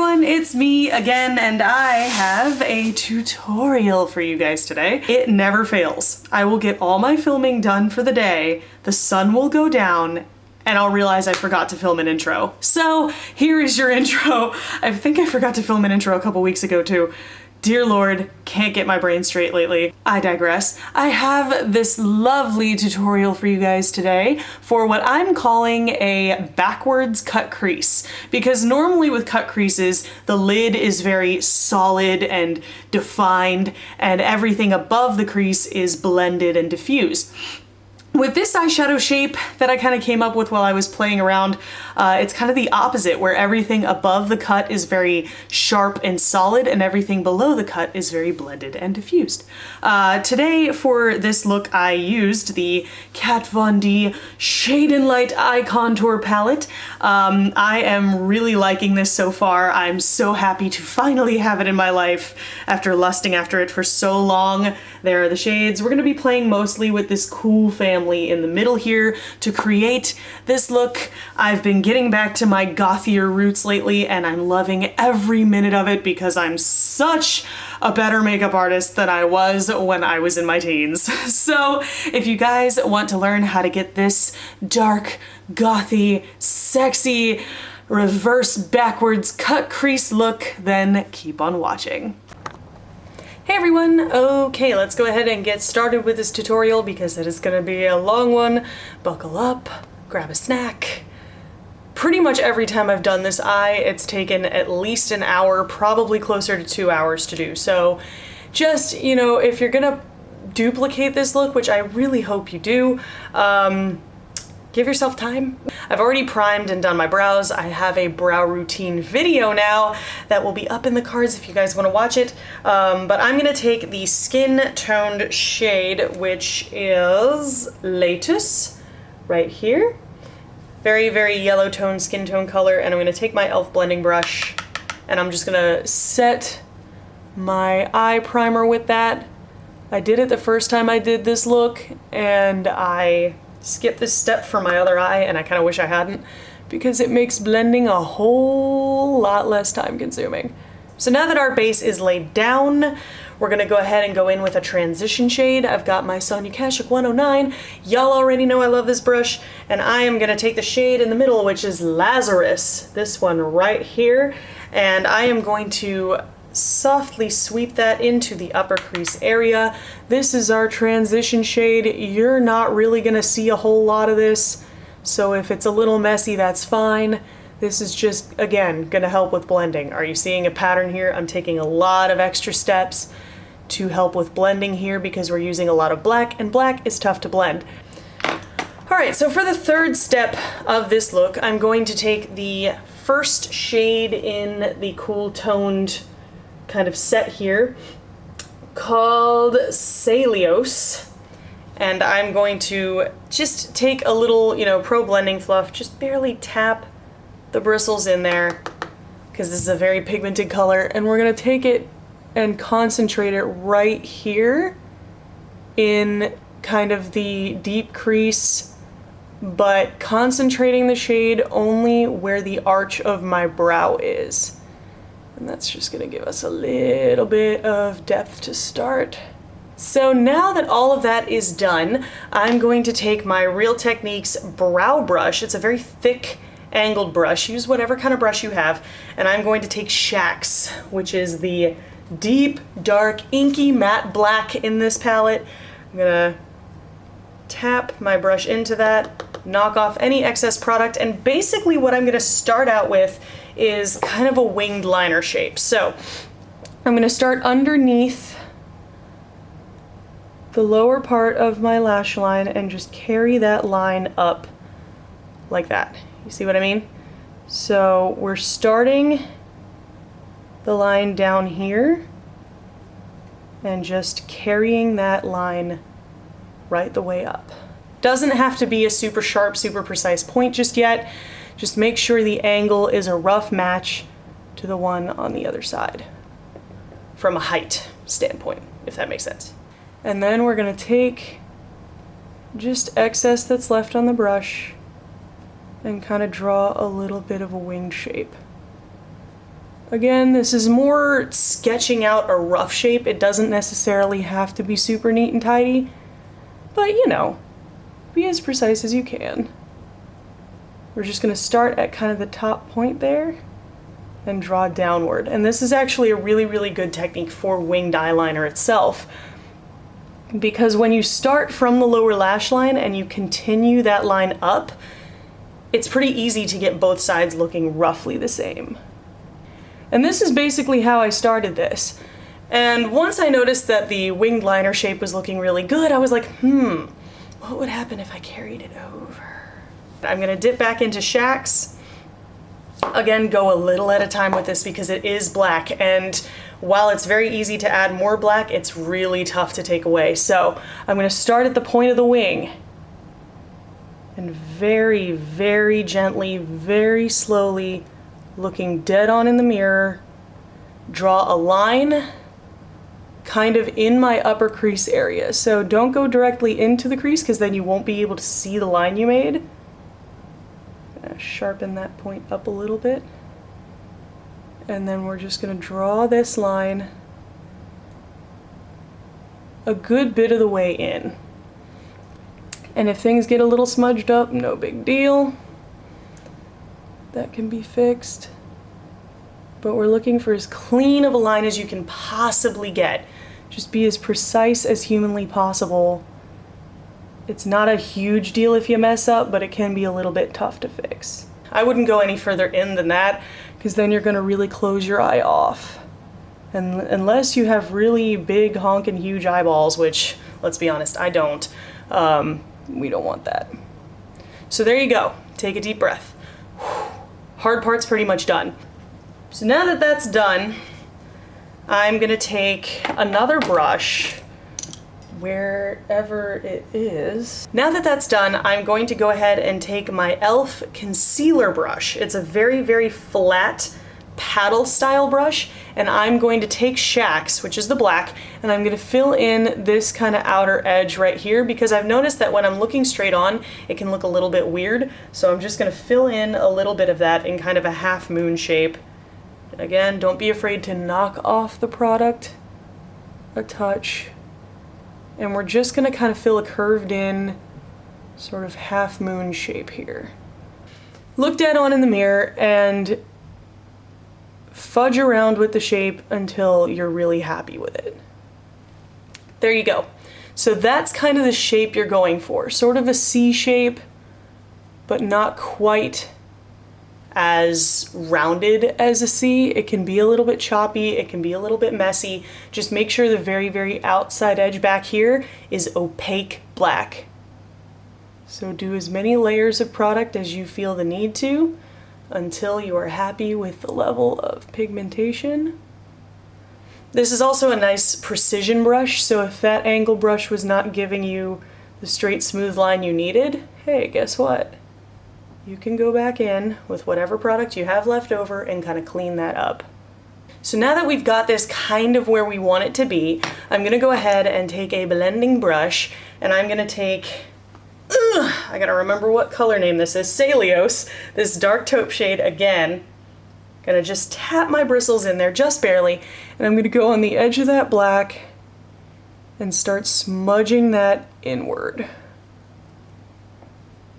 everyone, it's me again, and I have a tutorial for you guys today. It never fails. I will get all my filming done for the day, the sun will go down, and I'll realize I forgot to film an intro. So here is your intro. I think I forgot to film an intro a couple weeks ago too. Dear Lord, can't get my brain straight lately. I digress. I have this lovely tutorial for you guys today for what I'm calling a backwards cut crease. Because normally with cut creases, the lid is very solid and defined, and everything above the crease is blended and diffused. With this eyeshadow shape that I kind of came up with while I was playing around, it's kind of the opposite, where everything above the cut is very sharp and solid and everything below the cut is very blended and diffused. Today for this look I used the Kat Von D Shade and Light Eye Contour Palette. I am really liking this so far. I'm so happy to finally have it in my life after lusting after it for so long. There are the shades. We're going to be playing mostly with this cool family in the middle here to create this look. I've been getting back to my gothier roots lately and I'm loving every minute of it because I'm such a better makeup artist than I was when I was in my teens. So if you guys want to learn how to get this dark, gothy, sexy, reverse backwards cut crease look, then keep on watching. Hey everyone! Okay, let's go ahead and get started with this tutorial because it is gonna be a long one. Buckle up, grab a snack. Pretty much every time I've done this eye, it's taken at least an hour, probably closer to 2 hours to do. So just, you know, if you're gonna duplicate this look, which I really hope you do, give yourself time. I've already primed and done my brows. I have a brow routine video now that will be up in the cards if you guys want to watch it. But I'm going to take the skin toned shade, which is Lettuce, right here. Very, very yellow tone skin tone color. And I'm going to take my e.l.f. blending brush and I'm just going to set my eye primer with that. I did it the first time I did this look and I skip this step for my other eye, and I kind of wish I hadn't because it makes blending a whole lot less time consuming. So now that our base is laid down, we're gonna go ahead and go in with a transition shade. I've got my Sonia Kashuk 109. Y'all already know I love this brush, and I am gonna take the shade in the middle, which is Lazarus, this one right here, and I am going to softly sweep that into the upper crease area. This is our transition shade. You're not really gonna see a whole lot of this, so if it's a little messy, that's fine. This is just, again, gonna help with blending. Are you seeing a pattern here? I'm taking a lot of extra steps to help with blending here because we're using a lot of black, and black is tough to blend. Alright, so for the third step of this look, I'm going to take the first shade in the cool toned kind of set here called Celios, and I'm going to just take a little, you know, pro blending fluff, just barely tap the bristles in there because this is a very pigmented color, and we're gonna take it and concentrate it right here in kind of the deep crease, but concentrating the shade only where the arch of my brow is. And that's just gonna give us a little bit of depth to start. So now that all of that is done, I'm going to take my Real Techniques brow brush. It's a very thick angled brush. Use whatever kind of brush you have. And I'm going to take Shacks, which is the deep, dark, inky matte black in this palette. I'm gonna tap my brush into that, knock off any excess product, and basically what I'm gonna start out with is kind of a winged liner shape. So I'm gonna start underneath the lower part of my lash line and just carry that line up like that. You see what I mean? So we're starting the line down here and just carrying that line right the way up. Doesn't have to be a super sharp, super precise point just yet. Just make sure the angle is a rough match to the one on the other side from a height standpoint, if that makes sense. And then we're gonna take just excess that's left on the brush and kind of draw a little bit of a winged shape. Again, this is more sketching out a rough shape. It doesn't necessarily have to be super neat and tidy, but you know, be as precise as you can. We're just gonna start at kind of the top point there and draw downward. And this is actually a really, really good technique for winged eyeliner itself, because when you start from the lower lash line and you continue that line up, it's pretty easy to get both sides looking roughly the same. And this is basically how I started this. And once I noticed that the winged liner shape was looking really good, I was like, what would happen if I carried it over? I'm gonna dip back into Shacks. Again, go a little at a time with this because it is black, and while it's very easy to add more black, it's really tough to take away. So I'm gonna start at the point of the wing and very, very gently, very slowly, looking dead on in the mirror, draw a line kind of in my upper crease area. So don't go directly into the crease because then you won't be able to see the line you made. Sharpen that point up a little bit. And then we're just gonna draw this line a good bit of the way in. And if things get a little smudged up, no big deal. That can be fixed. But we're looking for as clean of a line as you can possibly get. Just be as precise as humanly possible. It's not a huge deal if you mess up, but it can be a little bit tough to fix. I wouldn't go any further in than that, because then you're gonna really close your eye off. And unless you have really big, honking, huge eyeballs, which, let's be honest, I don't, we don't want that. So there you go. Take a deep breath. Hard part's pretty much done. So now that that's done, I'm gonna take another brush, wherever it is. Now that that's done, I'm going to go ahead and take my e.l.f. concealer brush. It's a very, very flat paddle style brush, and I'm going to take Shacks, which is the black, and I'm gonna fill in this kind of outer edge right here, because I've noticed that when I'm looking straight on, it can look a little bit weird. So I'm just gonna fill in a little bit of that in kind of a half moon shape. And again, don't be afraid to knock off the product a touch. And we're just gonna kind of fill a curved in sort of half moon shape here. Look dead on in the mirror and fudge around with the shape until you're really happy with it. There you go. So that's kind of the shape you're going for. Sort of a C shape, but not quite as rounded as a C. It can be a little bit choppy, it can be a little bit messy. Just make sure the very, very outside edge back here is opaque black. So do as many layers of product as you feel the need to until you are happy with the level of pigmentation. This is also a nice precision brush, so if that angle brush was not giving you the straight smooth line you needed, hey, guess what? You can go back in with whatever product you have left over and kind of clean that up. So now that we've got this kind of where we want it to be, I'm gonna go ahead and take a blending brush, and I'm gonna take, I gotta remember what color name this is, Celios, this dark taupe shade again. Gonna just tap my bristles in there just barely, and I'm gonna go on the edge of that black and start smudging that inward.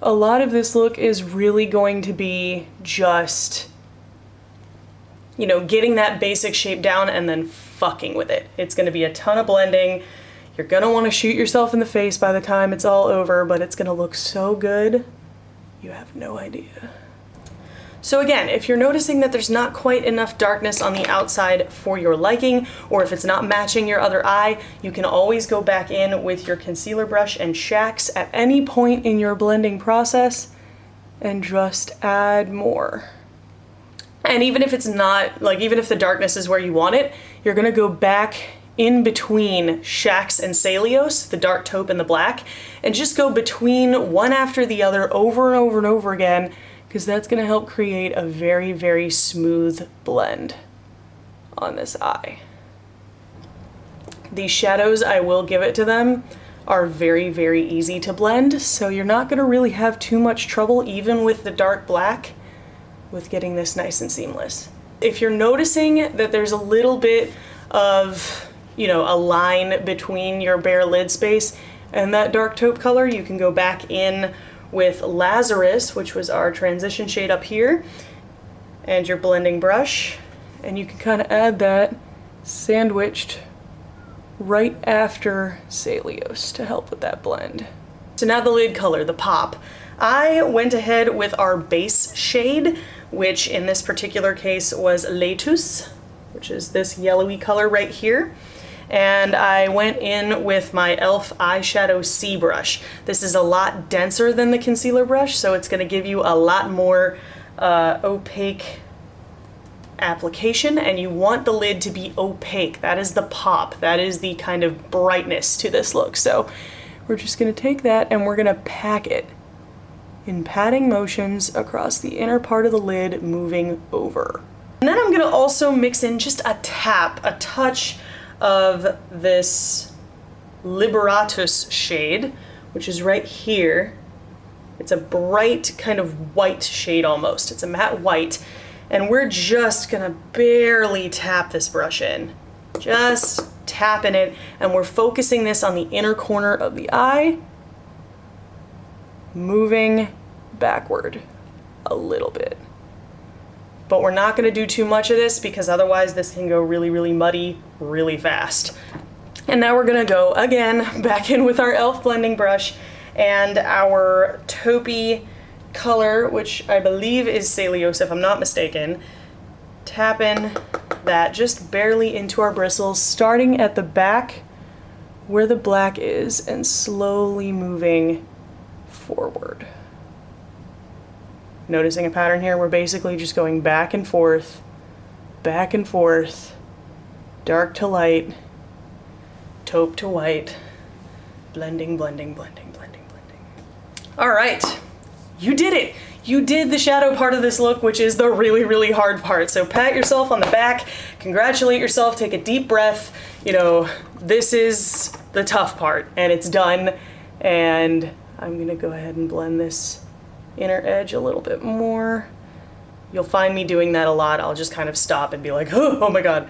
A lot of this look is really going to be just, you know, getting that basic shape down and then fucking with it. It's gonna be a ton of blending. You're gonna wanna shoot yourself in the face by the time it's all over, but it's gonna look so good, you have no idea. So again, if you're noticing that there's not quite enough darkness on the outside for your liking, or if it's not matching your other eye, you can always go back in with your concealer brush and Shacks at any point in your blending process and just add more. And even if it's not, like even if the darkness is where you want it, you're gonna go back in between Shacks and Celios, the dark taupe and the black, and just go between one after the other over and over and over again, because that's gonna help create a very, very smooth blend on this eye. These shadows, I will give it to them, are very, very easy to blend, so you're not gonna really have too much trouble, even with the dark black, with getting this nice and seamless. If you're noticing that there's a little bit of, you know, a line between your bare lid space and that dark taupe color, you can go back in with Lazarus, which was our transition shade up here, and your blending brush, and you can kind of add that sandwiched right after Celios to help with that blend. So now the lid color, the pop. I went ahead with our base shade, which in this particular case was Letus, which is this yellowy color right here. And I went in with my e.l.f. eyeshadow C brush. This is a lot denser than the concealer brush, so it's gonna give you a lot more opaque application, and you want the lid to be opaque. That is the pop. That is the kind of brightness to this look. So we're just gonna take that and we're gonna pack it in patting motions across the inner part of the lid, moving over. And then I'm gonna also mix in just a tap, a touch of this Liberatus shade, which is right here. It's a bright kind of white shade almost. It's a matte white. And we're just gonna barely tap this brush in. Just tapping it, and we're focusing this on the inner corner of the eye, moving backward a little bit. But we're not gonna do too much of this because otherwise this can go really, really muddy really fast. And now we're gonna go again back in with our e.l.f. blending brush and our taupey color, which I believe is Celios if I'm not mistaken. Tapping that just barely into our bristles, starting at the back where the black is and slowly moving forward. Noticing a pattern here, we're basically just going back and forth, dark to light, taupe to white, blending, blending, blending, blending, blending. All right, you did it. You did the shadow part of this look, which is the really, really hard part. So pat yourself on the back, congratulate yourself, take a deep breath. You know, this is the tough part and it's done. And I'm gonna go ahead and blend this inner edge a little bit more. You'll find me doing that a lot. I'll just kind of stop and be like, oh my God.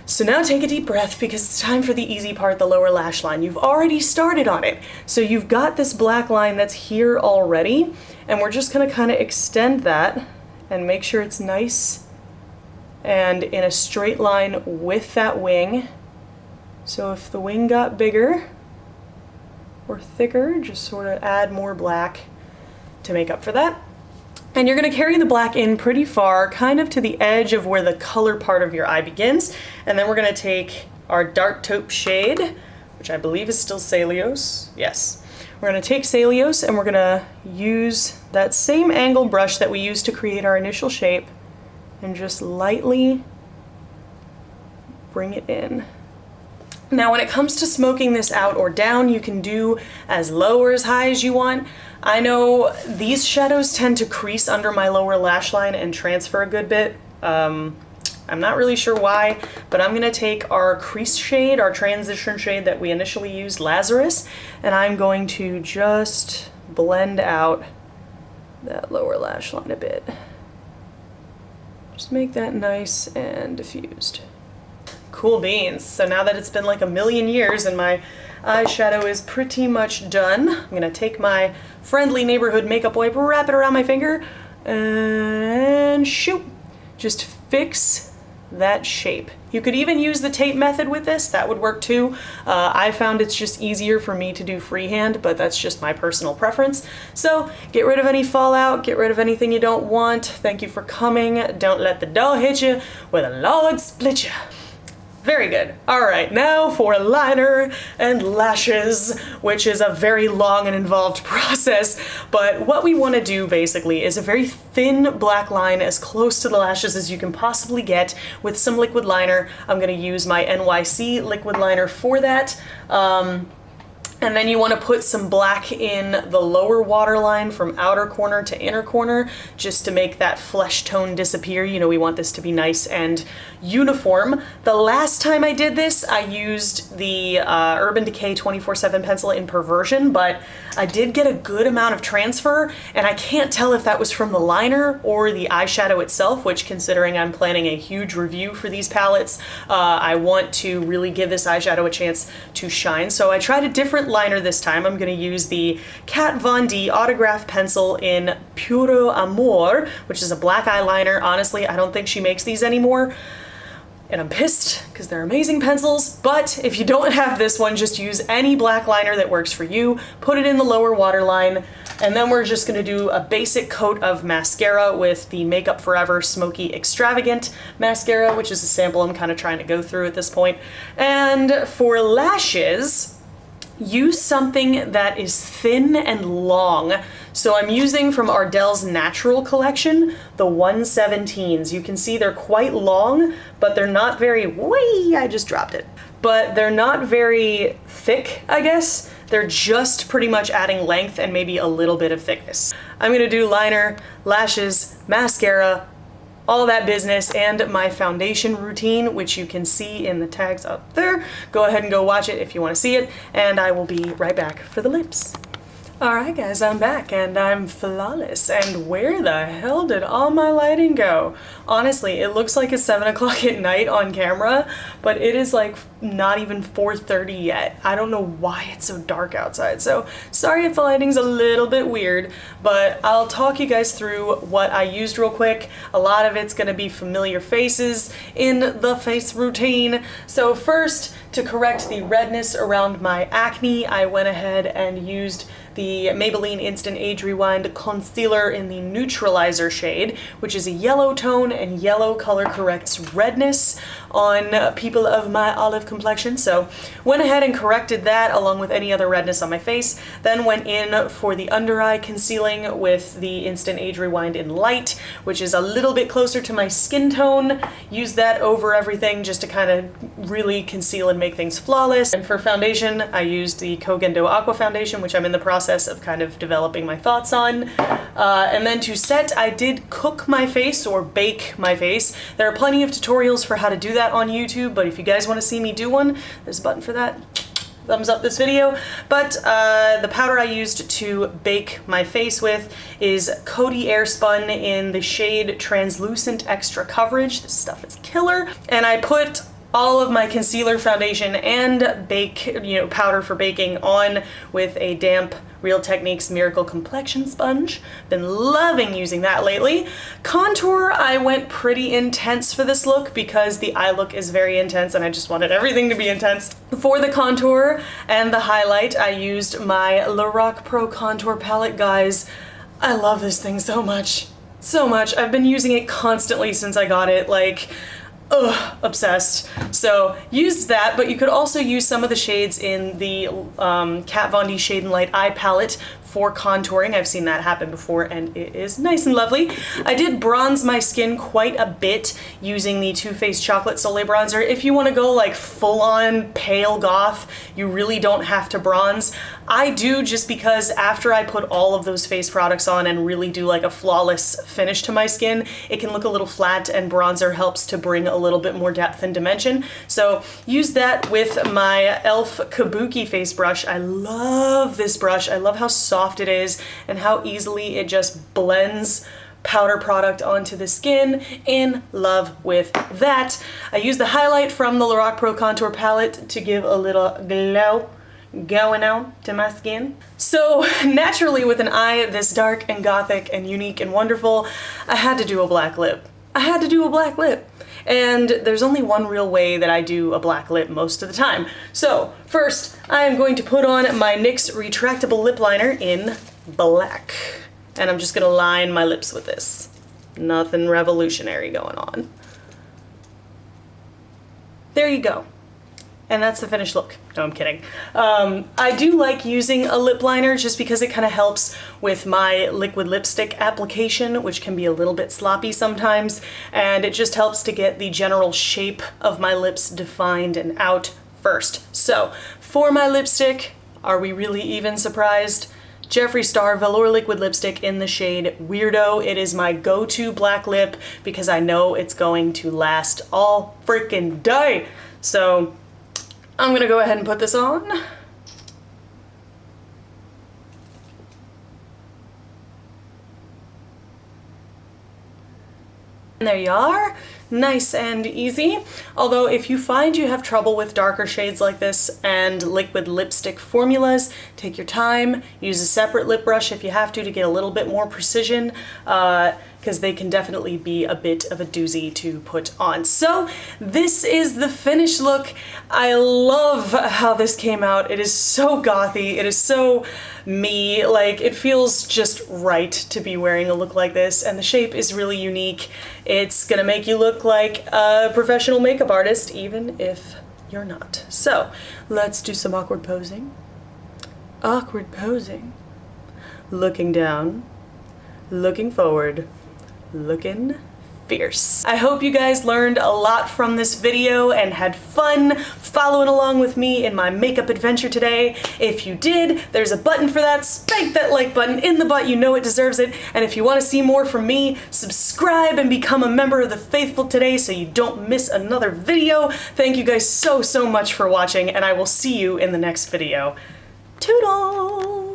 So now take a deep breath because it's time for the easy part, the lower lash line. You've already started on it. So you've got this black line that's here already, and we're just gonna kind of extend that and make sure it's nice and in a straight line with that wing. So if the wing got bigger or thicker, just sort of add more black to make up for that. And you're gonna carry the black in pretty far, kind of to the edge of where the color part of your eye begins. And then we're gonna take our dark taupe shade, which I believe is still Celios. Yes. We're gonna take Celios and we're gonna use that same angle brush that we used to create our initial shape and just lightly bring it in. Now, when it comes to smoking this out or down, you can do as low or as high as you want. I know these shadows tend to crease under my lower lash line and transfer a good bit. I'm not really sure why, but I'm gonna take our crease shade, our transition shade that we initially used, Lazarus, and I'm going to just blend out that lower lash line a bit. Just make that nice and diffused. Cool beans. So now that it's been like a million years and my eyeshadow is pretty much done, I'm gonna take my friendly neighborhood makeup wipe, wrap it around my finger, and shoot. Just fix that shape. You could even use the tape method with this, that would work too. I found it's just easier for me to do freehand, but that's just my personal preference. So get rid of any fallout, get rid of anything you don't want. Thank you for coming. Don't let the dough hit you with a Lord split you. Very good. All right, now for liner and lashes, which is a very long and involved process, but what we want to do basically is a very thin black line as close to the lashes as you can possibly get with some liquid liner. I'm going to use my NYC liquid liner for that. And then you want to put some black in the lower waterline from outer corner to inner corner just to make that flesh tone disappear. You know, we want this to be nice and uniform. The last time I did this, I used the Urban Decay 24/7 pencil in Perversion, but I did get a good amount of transfer, and I can't tell if that was from the liner or the eyeshadow itself, which, considering I'm planning a huge review for these palettes, I want to really give this eyeshadow a chance to shine. So I tried a different liner this time. I'm going to use the Kat Von D Autograph Pencil in Puro Amor, which is a black eyeliner. Honestly, I don't think she makes these anymore, and I'm pissed because they're amazing pencils. But if you don't have this one, just use any black liner that works for you. Put it in the lower waterline, and then we're just going to do a basic coat of mascara with the Makeup Forever Smokey Extravagant mascara, which is a sample I'm kind of trying to go through at this point. And for lashes, use something that is thin and long. So I'm using from Ardell's Natural collection, the 117s. You can see they're quite long, but they're not very, I just dropped it. But they're not very thick, I guess. They're just pretty much adding length and maybe a little bit of thickness. I'm gonna do liner, lashes, mascara, all that business, and my foundation routine, which you can see in the tags up there. Go ahead and go watch it if you want to see it, and I will be right back for the lips. Alright guys, I'm back and I'm flawless. And where the hell did all my lighting go? Honestly, it looks like it's 7 o'clock at night on camera, but it is like not even 4:30 yet. I don't know why it's so dark outside, so sorry if the lighting's a little bit weird, but I'll talk you guys through what I used real quick. A lot of it's gonna be familiar faces in the face routine. So first, to correct the redness around my acne, I went ahead and used the Maybelline Instant Age Rewind Concealer in the Neutralizer shade, which is a yellow tone, and yellow color corrects redness on people of my olive complexion. So went ahead and corrected that along with any other redness on my face. Then went in for the under eye concealing with the Instant Age Rewind in Light, which is a little bit closer to my skin tone. Used that over everything just to kind of really conceal and make things flawless. And for foundation, I used the Kogendo Aqua Foundation, which I'm in the process of kind of developing my thoughts on. And then to set, I did cook my face or bake my face. There are plenty of tutorials for how to do that on YouTube, but if you guys want to see me do one, there's a button for that. Thumbs up this video. But the powder I used to bake my face with is Coty Airspun in the shade Translucent Extra Coverage. This stuff is killer. And I put all of my concealer, foundation, and powder for baking on with a damp Real Techniques Miracle Complexion Sponge. Been loving using that lately. Contour, I went pretty intense for this look because the eye look is very intense and I just wanted everything to be intense. For the contour and the highlight, I used my Lorac Pro Contour Palette. Guys, I love this thing so much. So much. I've been using it constantly since I got it, like, obsessed. So used that, but you could also use some of the shades in the Kat Von D Shade and Light eye palette for contouring. I've seen that happen before and it is nice and lovely. I did bronze my skin quite a bit using the Too Faced Chocolate Soleil Bronzer. If you want to go like full on pale goth, you really don't have to bronze. I do, just because after I put all of those face products on and really do like a flawless finish to my skin, it can look a little flat, and bronzer helps to bring a little bit more depth and dimension. So use that with my e.l.f. Kabuki face brush. I love this brush. I love how soft it is and how easily it just blends powder product onto the skin. In love with that. I use the highlight from the Lorac Pro Contour Palette to give a little glow going out to my skin. So naturally, with an eye this dark and gothic and unique and wonderful, I had to do a black lip. And there's only one real way that I do a black lip most of the time. So first, I am going to put on my NYX Retractable Lip Liner in black. And I'm just gonna line my lips with this. Nothing revolutionary going on. There you go. And that's the finished look. No, I'm kidding. I do like using a lip liner just because it kind of helps with my liquid lipstick application, which can be a little bit sloppy sometimes, and it just helps to get the general shape of my lips defined and out first. So for my lipstick, Are we really even surprised? Jeffree Star Velour Liquid Lipstick in the shade Weirdo. It is my go-to black lip because I know it's going to last all freaking day. So I'm gonna go ahead and put this on. And there you are, nice and easy. Although if you find you have trouble with darker shades like this and liquid lipstick formulas, take your time, use a separate lip brush if you have to get a little bit more precision, because they can definitely be a bit of a doozy to put on. So this is the finished look. I love how this came out. It is so gothy, it is so me, like it feels just right to be wearing a look like this, and the shape is really unique. It's gonna make you look like a professional makeup artist even if you're not. So let's do some awkward posing. Awkward posing. Looking down, looking forward, looking fierce. I hope you guys learned a lot from this video and had fun following along with me in my makeup adventure today. If you did, there's a button for that. Spank that like button in the butt, you know it deserves it. And if you want to see more from me, subscribe and become a member of the faithful today so you don't miss another video. Thank you guys so much for watching, and I will see you in the next video. Toodles!